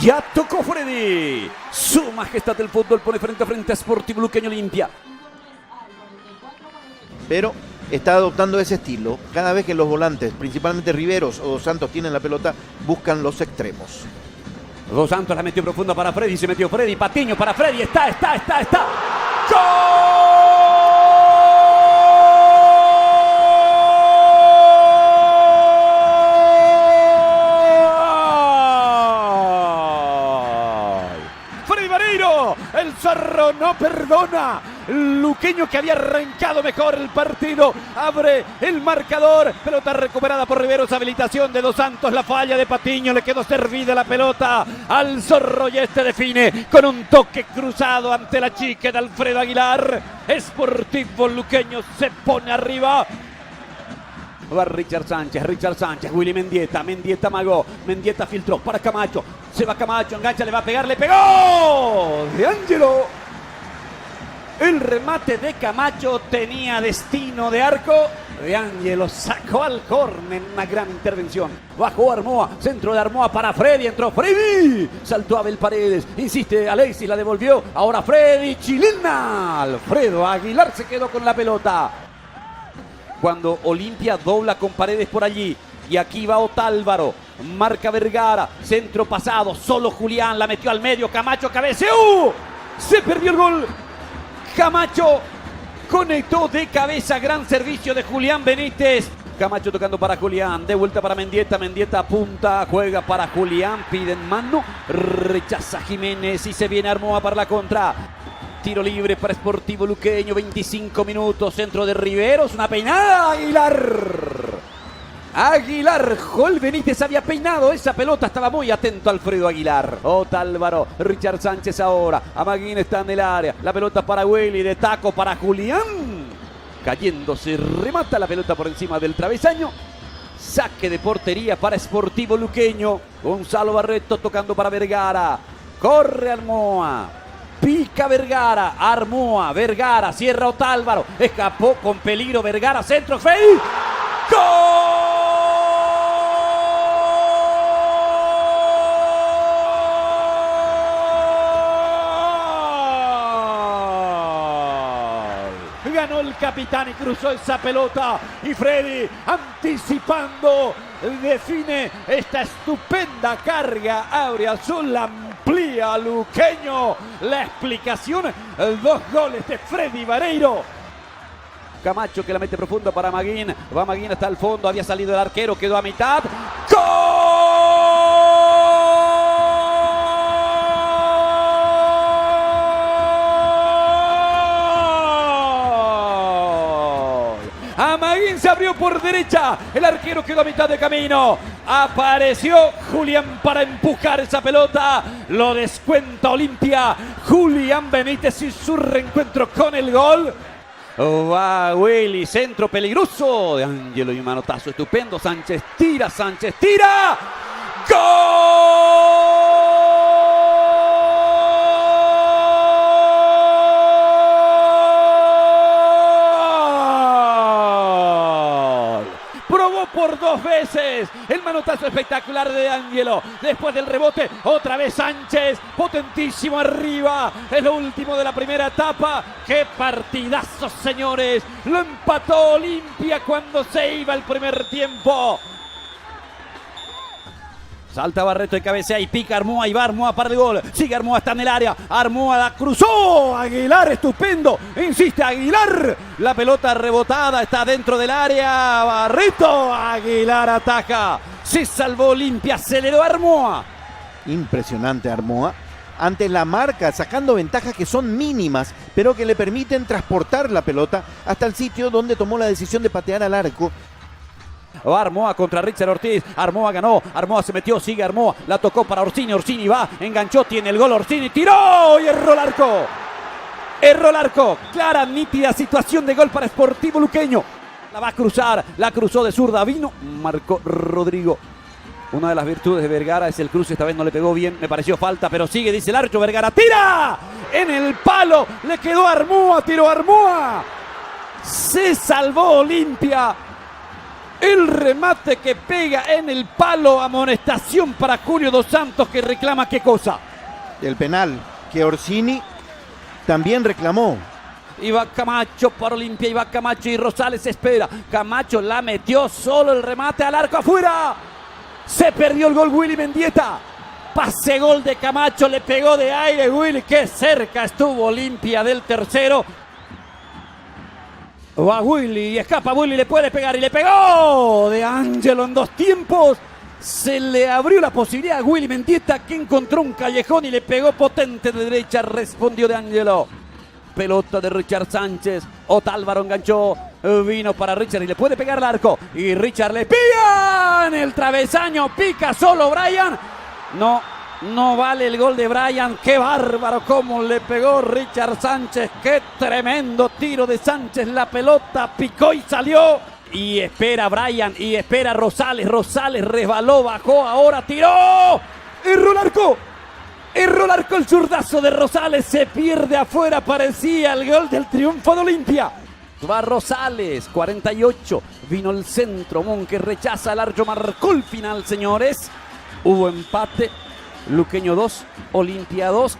Ya tocó Freddy. Su majestad del fútbol pone frente a frente a Sportivo Luqueño Olimpia. Pero está adoptando ese estilo. Cada vez que los volantes, principalmente Riveros o Dos Santos, tienen la pelota, buscan los extremos. Dos Santos la metió profunda para Freddy. Se metió Freddy. Patiño para Freddy. Está. ¡Gol! Freddy Vareiro. El zorro no perdona. Luqueño, que había arrancado mejor el partido, abre el marcador. Pelota recuperada por Riveros, habilitación de Dos Santos, la falla de Patiño, le quedó servida la pelota al zorro y este define con un toque cruzado ante la chica de Alfredo Aguilar. Sportivo Luqueño se pone arriba. Va Richard Sánchez, Willy Mendieta amagó, Mendieta filtró para Camacho, se va Camacho, engancha, le va a pegar, le pegó de Ángelo. El remate de Camacho tenía destino de arco. De Ángelo sacó al córner, una gran intervención. Bajó Armoa, centro de Armoa para Freddy, entró Freddy. Saltó Abel Paredes, insiste Alexis, la devolvió. Ahora Freddy, chilena. Alfredo Aguilar se quedó con la pelota. Cuando Olimpia dobla con Paredes por allí. Y aquí va Otálvaro, marca Vergara, centro pasado, solo Julián, la metió al medio, Camacho cabeceó. Se perdió el gol. Camacho conectó de cabeza, gran servicio de Julián Benítez. Camacho tocando para Julián, de vuelta para Mendieta, Mendieta apunta, juega para Julián, piden mano, rechaza Jiménez y se viene Armoa para la contra. Tiro libre para Sportivo Luqueño, 25 minutos, centro de Riveros, una peinada, Aguilar, Jol Benítez había peinado esa pelota, estaba muy atento Alfredo Aguilar. Otálvaro, Richard Sánchez ahora, Amaguín está en el área, la pelota para Willy, de taco para Julián. Cayéndose, remata la pelota por encima del travesaño. Saque de portería para Sportivo Luqueño. Gonzalo Barreto tocando para Vergara. Corre Armoa. Pica Vergara, Armoa, Vergara, cierra Otálvaro. Escapó con peligro Vergara, centro, Freddy. ¡Gol! Ganó el capitán y cruzó esa pelota. Y Freddy, anticipando, define esta estupenda carga auriazul, amplía Luqueño. La explicación, 2 goles de Freddy Vareiro. Camacho que la mete profundo para Maguín. Va Maguín hasta el fondo. Había salido el arquero. Quedó a mitad. ¡Gol! A Maguín se abrió por derecha. El arquero quedó a mitad de camino. Apareció Julián para empujar esa pelota. Lo descuenta Olimpia. Julián Benítez y su reencuentro con el gol. Va Willy, centro peligroso de Ángelo y un manotazo estupendo. Sánchez tira. ¡Gol! Probó por 2 veces el manotazo espectacular de Ángelo. Después del rebote, otra vez Sánchez, potentísimo arriba. Es lo último de la primera etapa. ¡Qué partidazo, señores! Lo empató Olimpia cuando se iba el primer tiempo. Salta Barreto y cabecea y pica Armoa y va Armoa para el gol. Sigue Armoa, está en el área. Armoa la cruzó. Aguilar, estupendo. Insiste Aguilar. La pelota rebotada está dentro del área. Barreto. Aguilar ataca. Se salvó Olimpia. Aceleró Armoa. Impresionante Armoa. Ante la marca, sacando ventajas que son mínimas, pero que le permiten transportar la pelota hasta el sitio donde tomó la decisión de patear al arco. Va Armoa contra Richard Ortiz. Armoa ganó. Armoa se metió. Sigue Armoa. La tocó para Orsini. Orsini va. Enganchó. Tiene el gol. Orsini tiró y erró el arco. Clara, nítida situación de gol para Sportivo Luqueño. La va a cruzar. La cruzó de zurda. Vino. Marcó Rodrigo. Una de las virtudes de Vergara es el cruce. Esta vez no le pegó bien. Me pareció falta. Pero sigue. Dice el árbitro. Vergara tira. En el palo. Le quedó Armoa. Tiró Armoa. Se salvó Olimpia. El remate que pega en el palo, amonestación para Julio Dos Santos, que reclama ¿qué cosa? El penal que Orsini también reclamó. Iba Camacho para Olimpia, iba Camacho y Rosales espera. Camacho la metió, solo el remate al arco afuera. Se perdió el gol Willy Mendieta. Pase gol de Camacho, le pegó de aire Willy, qué cerca estuvo Olimpia del tercero. Va Willy y escapa Willy, le puede pegar y le pegó de Ángelo en dos tiempos. Se le abrió la posibilidad a Willy Mendieta, que encontró un callejón y le pegó potente de derecha, respondió de Ángelo. Pelota de Richard Sánchez, Otálvaro enganchó, vino para Richard y le puede pegar al arco. Y Richard le pega en el travesaño, pica solo Brian. No vale el gol de Brian. Qué bárbaro cómo le pegó Richard Sánchez. Qué tremendo tiro de Sánchez. La pelota picó y salió. Y espera Brian y espera Rosales. Rosales resbaló, bajó, ahora tiró. Erró el arco. Erró el arco, el zurdazo de Rosales. Se pierde afuera. Parecía el gol del triunfo de Olimpia. Va Rosales, 48. Vino el centro. Monque rechaza el arco. Marcó el final, señores. Hubo empate. Luqueño 2, Olimpia 2.